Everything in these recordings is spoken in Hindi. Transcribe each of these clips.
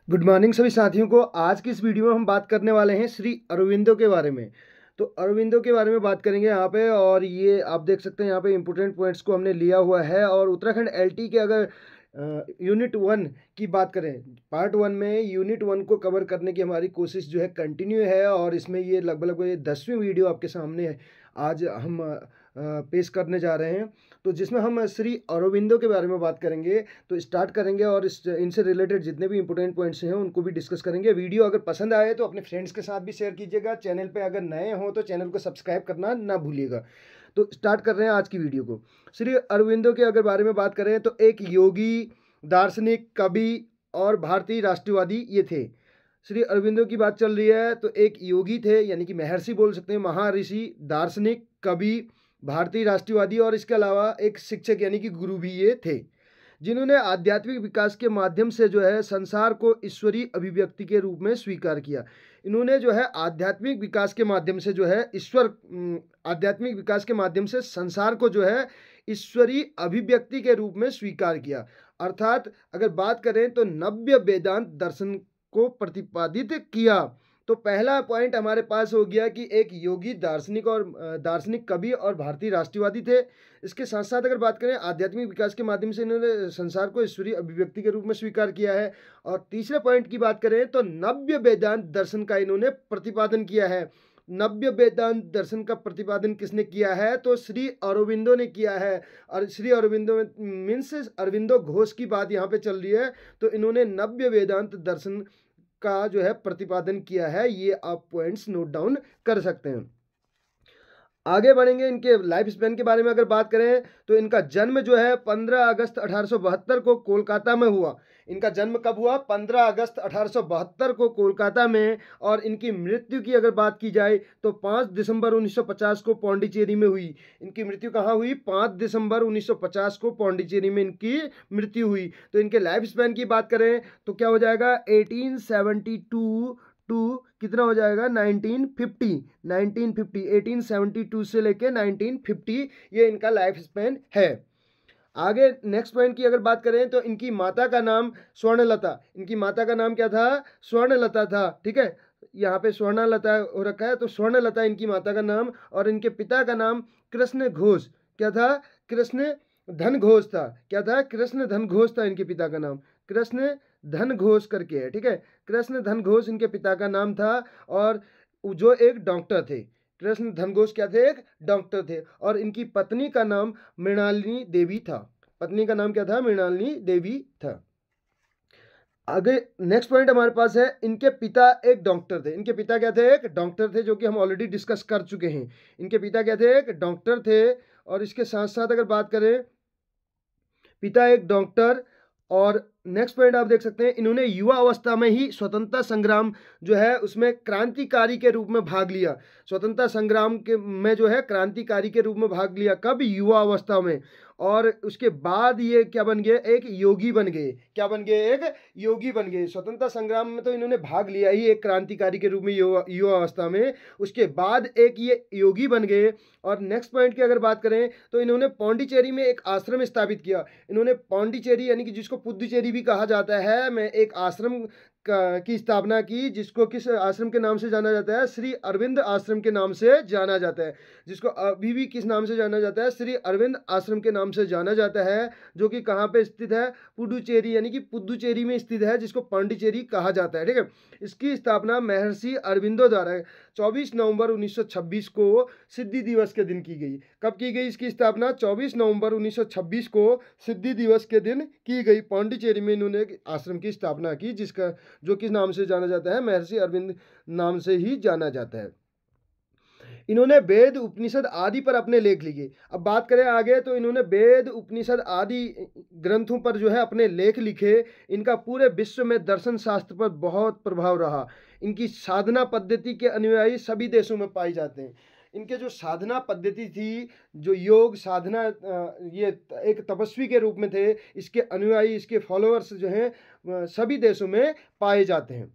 गुड मॉर्निंग सभी साथियों को। आज की इस वीडियो में हम बात करने वाले हैं श्री अरविंदो के बारे में। तो अरविंदो के बारे में बात करेंगे यहाँ पे, और ये आप देख सकते हैं यहाँ पे इंपोर्टेंट पॉइंट्स को हमने लिया हुआ है। और उत्तराखंड एलटी के अगर यूनिट 1 की बात करें, पार्ट 1 में यूनिट 1 को कवर करने की हमारी कोशिश जो है कंटिन्यू है, और इसमें ये लगभग ये 10वीं वीडियो आपके सामने आज हम पेश करने जा रहे हैं। तो जिसमें हम श्री अरविंदो के बारे में बात करेंगे, तो स्टार्ट करेंगे और इनसे रिलेटेड जितने भी इंपॉर्टेंट पॉइंट्स हैं उनको भी डिस्कस करेंगे। वीडियो अगर पसंद आए तो अपने फ्रेंड्स के साथ भी शेयर कीजिएगा। चैनल पे अगर नए हो तो चैनल को सब्सक्राइब करना ना भूलिएगा। तो स्टार्ट कर रहे हैं आज की वीडियो को। श्री अरविंदो के अगर बारे में बात करें तो एक योगी, दार्शनिक, कवि और भारतीय राष्ट्रवादी ये थे। श्री अरविंदो की बात चल रही है तो एक योगी थे, यानी कि महर्षि बोल सकते हैं, महर्षि, दार्शनिक, कवि, भारतीय राष्ट्रवादी, और इसके अलावा एक शिक्षक यानी कि गुरु भी ये थे, जिन्होंने आध्यात्मिक विकास के माध्यम से जो है संसार को ईश्वरीय अभिव्यक्ति के रूप में स्वीकार किया। इन्होंने जो है आध्यात्मिक विकास के माध्यम से जो है आध्यात्मिक विकास के माध्यम से संसार को जो है ईश्वरीय अभिव्यक्ति के रूप में स्वीकार किया। अर्थात अगर बात करें तो नव्य वेदांत दर्शन को प्रतिपादित किया। तो पहला पॉइंट हमारे पास हो गया कि एक योगी, दार्शनिक, कवि और भारतीय राष्ट्रवादी थे। इसके साथ साथ अगर बात करें आध्यात्मिक विकास के माध्यम से इन्होंने संसार को ईश्वरीय अभिव्यक्ति के रूप में स्वीकार किया है। और तीसरे पॉइंट की बात करें तो नव्य वेदांत दर्शन का इन्होंने प्रतिपादन किया है। नव्य वेदांत दर्शन का प्रतिपादन किसने किया है? तो श्री अरविंदो ने किया है। और श्री अरविंदो मीन्स अरविंदो घोष की बात यहाँ पे चल रही है। तो इन्होंने नव्य वेदांत दर्शन का जो है प्रतिपादन किया है। ये आप पॉइंट्स नोट डाउन कर सकते हैं। आगे बढ़ेंगे। इनके लाइफ स्पैन के बारे में अगर बात करें तो इनका जन्म जो है 15 अगस्त 1872 को कोलकाता में हुआ। इनका जन्म कब हुआ? 15 अगस्त 1872 को कोलकाता में। और इनकी मृत्यु की अगर बात की जाए तो 5 दिसंबर 1950 को पौंडीचेरी में हुई। इनकी मृत्यु कहाँ हुई? 5 दिसंबर 1950 को पौंडीचेरी में इनकी मृत्यु हुई। तो इनके लाइफ स्पैन की बात करें तो क्या हो जाएगा? 1872 टू कितना हो जाएगा? 1872 से लेके 1950 ये इनका लाइफ स्पैन है। आगे नेक्स्ट पॉइंट की अगर बात करें तो इनकी माता का नाम स्वर्णलता। इनकी माता का नाम क्या था? स्वर्णलता था। ठीक है, यहाँ पे स्वर्णलता हो रखा है, तो स्वर्णलता इनकी माता का नाम। और इनके पिता का नाम कृष्ण घोष। क्या था? कृष्ण धन घोष था। क्या था? कृष्ण धन घोष था इनके पिता का नाम। कृष्ण धन घोष करके है। ठीक है, कृष्ण धन घोष इनके पिता का नाम था। और जो एक डॉक्टर थे। कृष्ण धन घोष क्या थे? एक डॉक्टर थे। और इनकी पत्नी का नाम मृणालिनी देवी था। पत्नी का नाम क्या था? मृणालिनी देवी था। आगे नेक्स्ट पॉइंट हमारे पास है, इनके पिता एक डॉक्टर थे। इनके पिता क्या थे? एक डॉक्टर थे, जो कि हम ऑलरेडी डिस्कस कर चुके हैं। इनके पिता क्या थे? एक डॉक्टर थे। और इसके साथ साथ अगर बात करें, पिता एक डॉक्टर। और नेक्स्ट पॉइंट आप देख सकते हैं, इन्होंने युवा अवस्था में ही स्वतंत्रता संग्राम जो है उसमें क्रांतिकारी के रूप में भाग लिया। स्वतंत्रता संग्राम के में जो है क्रांतिकारी के रूप में भाग लिया। कब? युवा अवस्था में। और उसके बाद ये क्या बन गए? एक योगी बन गए। क्या बन गए? एक योगी बन गए। स्वतंत्रता संग्राम में तो इन्होंने भाग लिया ही एक क्रांतिकारी के रूप में युवा अवस्था में, उसके बाद एक ये योगी बन गए। और नेक्स्ट पॉइंट की अगर बात करें तो इन्होंने पौंडीचेरी में एक आश्रम स्थापित किया। इन्होंने पौंडीचेरी यानी कि जिसको पुद्दुचेरी भी कहा जाता है, में एक आश्रम की स्थापना की, जिसको किस आश्रम के नाम से जाना जाता है? श्री अरविंद आश्रम के नाम से जाना जाता है। जिसको अभी भी किस नाम से जाना जाता है? श्री अरविंद आश्रम के नाम से जाना जाता है, जो कि कहाँ पे स्थित है? पुडुचेरी यानी कि पुद्दुचेरी में स्थित है, जिसको पौंडीचेरी कहा जाता है। ठीक है, इसकी स्थापना महर्षि अरविंदो द्वारा 24 नवंबर 1926 को सिद्धि दिवस के दिन की गई। कब की गई इसकी स्थापना? 24 नवंबर 1926 को सिद्धि दिवस के दिन की गई। पौंडीचेरी में इन्होंने एक आश्रम की स्थापना की, जिसका जो किस नाम से जाना जाता है? महर्षि अरविंद नाम से ही जाना जाता है। इन्होंने वेद, उपनिषद आदि पर अपने लेख लिखे। अब बात करें आगे तो इन्होंने वेद, उपनिषद आदि ग्रंथों पर जो है अपने लेख लिखे। इनका पूरे विश्व में दर्शन शास्त्र पर बहुत प्रभाव रहा। इनकी साधना पद्धति के अनुयायी सभी देशों में पाए जाते हैं। इनके जो साधना पद्धति थी, जो योग साधना, ये एक तपस्वी के रूप में थे। इसके अनुयायी, इसके फॉलोअर्स जो हैं सभी देशों में पाए जाते हैं।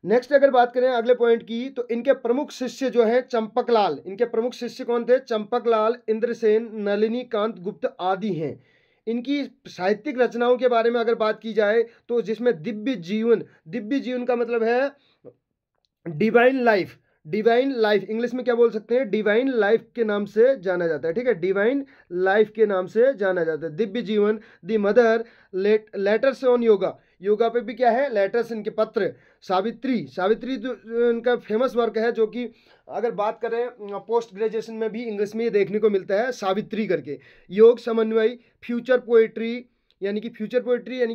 नेक्स्ट अगर बात करें अगले पॉइंट की तो इनके प्रमुख शिष्य जो है चंपकलाल। इनके प्रमुख शिष्य कौन थे? चंपकलाल, इंद्रसेन, नलिनी कांत गुप्त आदि हैं। इनकी साहित्यिक रचनाओं के बारे में अगर बात की जाए तो जिसमें दिव्य जीवन का मतलब है divine life. Divine life English में क्या बोल सकते हैं, डिवाइन लाइफ के नाम से जाना जाता है, ठीक है, डिवाइन लाइफ के नाम से जाना जाता है। दिव्य जीवन, the mother, letters on yoga, yoga पे भी क्या है, लेटर्स, इनके पत्र। सावित्री तो इनका फेमस वर्क है, जो कि अगर बात करें पोस्ट ग्रेजुएशन में भी इंग्लिश में ये देखने को मिलता है, सावित्री करके। योग समन्वय, फ्यूचर पोएट्री यानी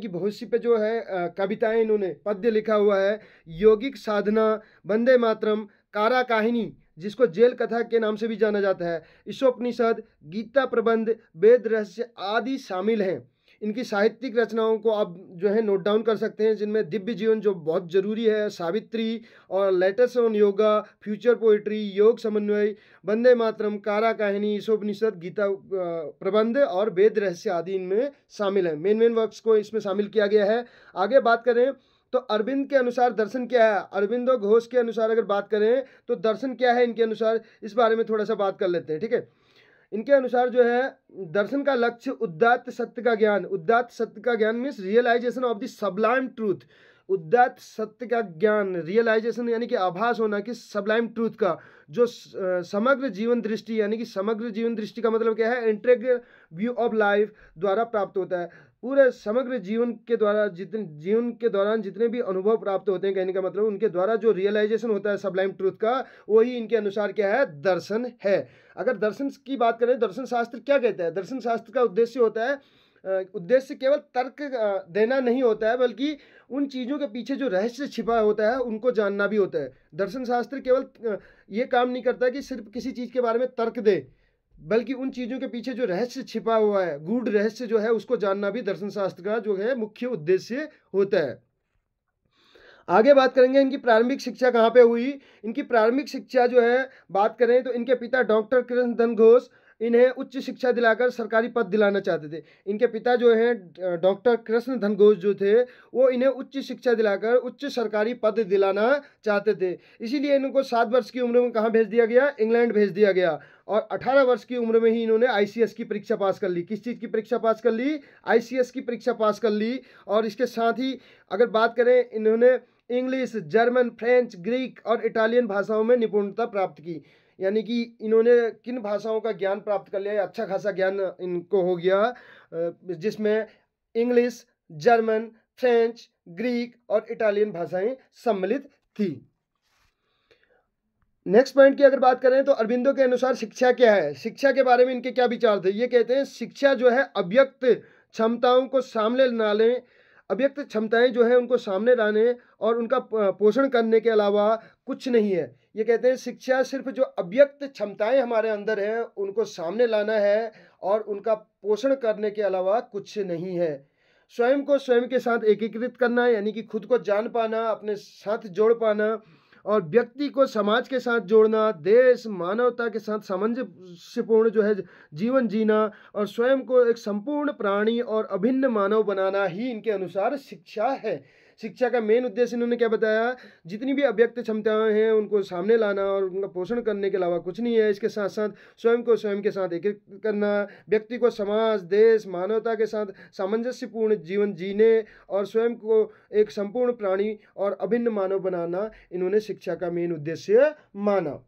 कि भविष्य पे जो है कविताएं, इन्होंने पद्य लिखा हुआ है। यौगिक साधना, वंदे मातरम, कारा काहिनी जिसको जेल कथा के नाम से भी जाना जाता है, ईशोपनिषद, गीता प्रबंध, वेद रहस्य आदि शामिल हैं। इनकी साहित्यिक रचनाओं को आप जो है नोट डाउन कर सकते हैं, जिनमें दिव्य जीवन जो बहुत जरूरी है, सावित्री, और letters on yoga, future poetry, योग समन्वय, वंदे मातरम, कारा काहिनी, ईशोपनिषद, गीता प्रबंध और वेद रहस्य आदि इनमें शामिल है। मेन वर्क्स को इसमें शामिल किया गया है। आगे बात करें तो अरविंद के अनुसार दर्शन क्या है, अरविंदो घोष के अनुसार अगर बात करें तो दर्शन क्या है इनके अनुसार, इस बारे में थोड़ा सा बात कर लेते हैं, ठीक है। इनके अनुसार जो है दर्शन का लक्ष्य उदात्त सत्य का ज्ञान, उदात्त सत्य का ज्ञान means realization of the sublime truth. उदात्त सत्य का ज्ञान, रियलाइजेशन यानी कि आभास होना कि सबलाइम ट्रूथ का, जो समग्र जीवन दृष्टि, यानी कि समग्र जीवन दृष्टि का मतलब क्या है, इंटीग्रल व्यू ऑफ लाइफ द्वारा प्राप्त होता है। पूरे समग्र जीवन के दौरान जितने भी अनुभव प्राप्त होते हैं, कहने का मतलब उनके द्वारा जो रियलाइजेशन होता है सबलाइम ट्रूथ का, वही इनके अनुसार क्या है, दर्शन है। अगर दर्शन की बात करें, दर्शन शास्त्र क्या कहता है, दर्शन शास्त्र का उद्देश्य होता है, उद्देश्य केवल तर्क देना नहीं होता है, बल्कि उन चीज़ों के पीछे जो रहस्य छिपा होता है उनको जानना भी होता है। दर्शन शास्त्र केवल ये काम नहीं करता कि सिर्फ किसी चीज़ के बारे में तर्क दे, बल्कि उन चीज़ों के पीछे जो रहस्य छिपा हुआ है, गूढ़ रहस्य जो है, उसको जानना भी दर्शन शास्त्र का जो है मुख्य उद्देश्य होता है। आगे बात करेंगे इनकी प्रारंभिक शिक्षा कहाँ पे हुई। इनकी प्रारंभिक शिक्षा जो है बात करें तो इनके पिता डॉक्टर कृष्णधन घोष इन्हें उच्च शिक्षा दिलाकर सरकारी पद दिलाना चाहते थे। इनके पिता जो हैं डॉक्टर कृष्णधन घोष जो थे, वो इन्हें उच्च शिक्षा दिलाकर उच्च सरकारी पद दिलाना चाहते थे। इसीलिए इनको 7 वर्ष की उम्र में कहाँ भेज दिया गया, इंग्लैंड भेज दिया गया। और 18 वर्ष की उम्र में ही इन्होंने ICS की परीक्षा पास कर ली। किस चीज़ की परीक्षा पास कर ली, ICS की परीक्षा पास कर ली। और इसके साथ ही अगर बात करें, इन्होंने इंग्लिश, जर्मन, फ्रेंच, ग्रीक और इटालियन भाषाओं में निपुणता प्राप्त की। यानी कि इन्होंने किन भाषाओं का ज्ञान प्राप्त कर लिया, अच्छा खासा ज्ञान इनको हो गया, जिसमें इंग्लिश, जर्मन, फ्रेंच, ग्रीक और इटालियन भाषाएं सम्मिलित थी। नेक्स्ट पॉइंट की अगर बात करें तो अरबिंदो के अनुसार शिक्षा क्या है, शिक्षा के बारे में इनके क्या विचार थे। ये कहते हैं शिक्षा जो है अव्यक्त क्षमताओं को सामने लाने, अव्यक्त क्षमताएं जो है उनको सामने लाने और उनका पोषण करने के अलावा कुछ नहीं है। ये कहते हैं शिक्षा सिर्फ जो अव्यक्त क्षमताएं हमारे अंदर हैं उनको सामने लाना है और उनका पोषण करने के अलावा कुछ नहीं है। स्वयं को स्वयं के साथ एकीकृत करना, यानी कि खुद को जान पाना, अपने साथ जोड़ पाना, और व्यक्ति को समाज के साथ जोड़ना, देश मानवता के साथ सामंजस्यपूर्ण जो है जीवन जीना और स्वयं को एक संपूर्ण प्राणी और अभिन्न मानव बनाना ही इनके अनुसार शिक्षा है। शिक्षा का मेन उद्देश्य इन्होंने क्या बताया, जितनी भी अव्यक्त क्षमताएं हैं उनको सामने लाना और उनका पोषण करने के अलावा कुछ नहीं है। इसके साथ साथ स्वयं को स्वयं के साथ एकीकृत करना, व्यक्ति को समाज, देश, मानवता के साथ सामंजस्यपूर्ण जीवन जीने और स्वयं को एक संपूर्ण प्राणी और अभिन्न मानव बनाना इन्होंने शिक्षा का मेन उद्देश्य माना।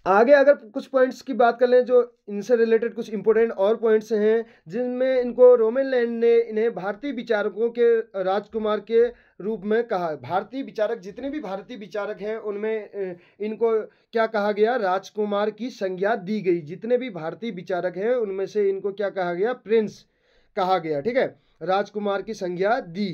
आगे अगर कुछ पॉइंट्स की बात कर लें जो इनसे रिलेटेड कुछ इंपॉर्टेंट और पॉइंट्स हैं, जिनमें इनको रोमन लैंड ने इन्हें भारतीय विचारकों के राजकुमार के रूप में कहा। भारतीय विचारक, जितने भी भारतीय विचारक हैं उनमें इनको क्या कहा गया, राजकुमार की संज्ञा दी गई। जितने भी भारतीय विचारक हैं उनमें से इनको क्या कहा गया, प्रिंस कहा गया, ठीक है, राजकुमार की संज्ञा दी।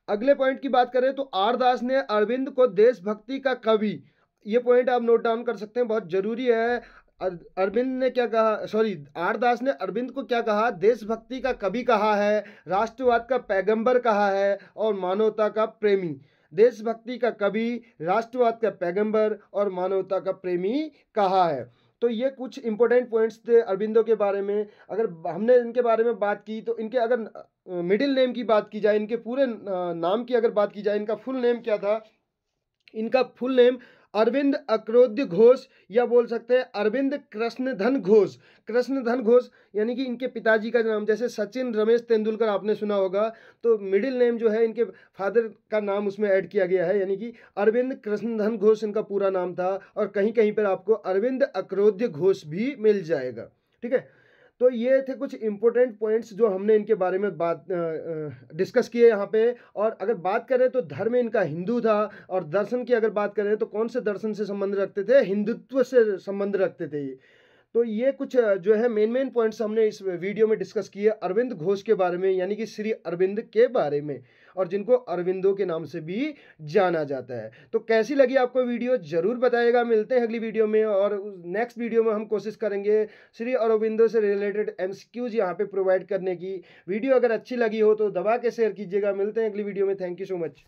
अगले पॉइंट की बात करें तो आर दास ने अरविंद को देशभक्ति का कवि, ये पॉइंट आप नोट डाउन कर सकते हैं, बहुत जरूरी है। अरविंद ने क्या कहा, सॉरी आर दास ने अरविंद को क्या कहा, देशभक्ति का कवि कहा है, राष्ट्रवाद का पैगंबर कहा है और मानवता का प्रेमी। देशभक्ति का कवि, राष्ट्रवाद का पैगंबर और मानवता का प्रेमी कहा है। तो ये कुछ इंपॉर्टेंट पॉइंट्स थे अरबिंदो के बारे में। अगर हमने इनके बारे में बात की तो इनके अगर मिडिल नेम की बात की जाए, इनके पूरे नाम की अगर बात की जाए, इनका फुल नेम क्या था, इनका फुल नेम अरविंद अक्रोध्य घोष या बोल सकते हैं अरविंद कृष्णधन घोष। कृष्णधन घोष यानी कि इनके पिताजी का नाम, जैसे सचिन रमेश तेंदुलकर आपने सुना होगा, तो मिडिल नेम जो है इनके फादर का नाम उसमें ऐड किया गया है, यानी कि अरविंद कृष्णधन घोष इनका पूरा नाम था। और कहीं कहीं पर आपको अरविंद अक्रोध्य घोष भी मिल जाएगा। ठीक है, तो ये थे कुछ इंपॉर्टेंट पॉइंट्स जो हमने इनके बारे में बात डिस्कस किए यहाँ पे। और अगर बात करें तो धर्म इनका हिंदू था, और दर्शन की अगर बात करें तो कौन से दर्शन से संबंध रखते थे, हिंदुत्व से संबंध रखते थे ये। तो ये कुछ जो है मेन पॉइंट्स हमने इस वीडियो में डिस्कस किए अरविंद घोष के बारे में, यानी कि श्री अरविंद के बारे में, और जिनको अरविंदो के नाम से भी जाना जाता है। तो कैसी लगी आपको वीडियो जरूर बताइएगा। मिलते हैं अगली वीडियो में, और नेक्स्ट वीडियो में हम कोशिश करेंगे श्री अरविंदो से रिलेटेड MCQs यहाँ पे प्रोवाइड करने की। वीडियो अगर अच्छी लगी हो तो दबा के शेयर कीजिएगा। मिलते हैं अगली वीडियो में। Thank you so much.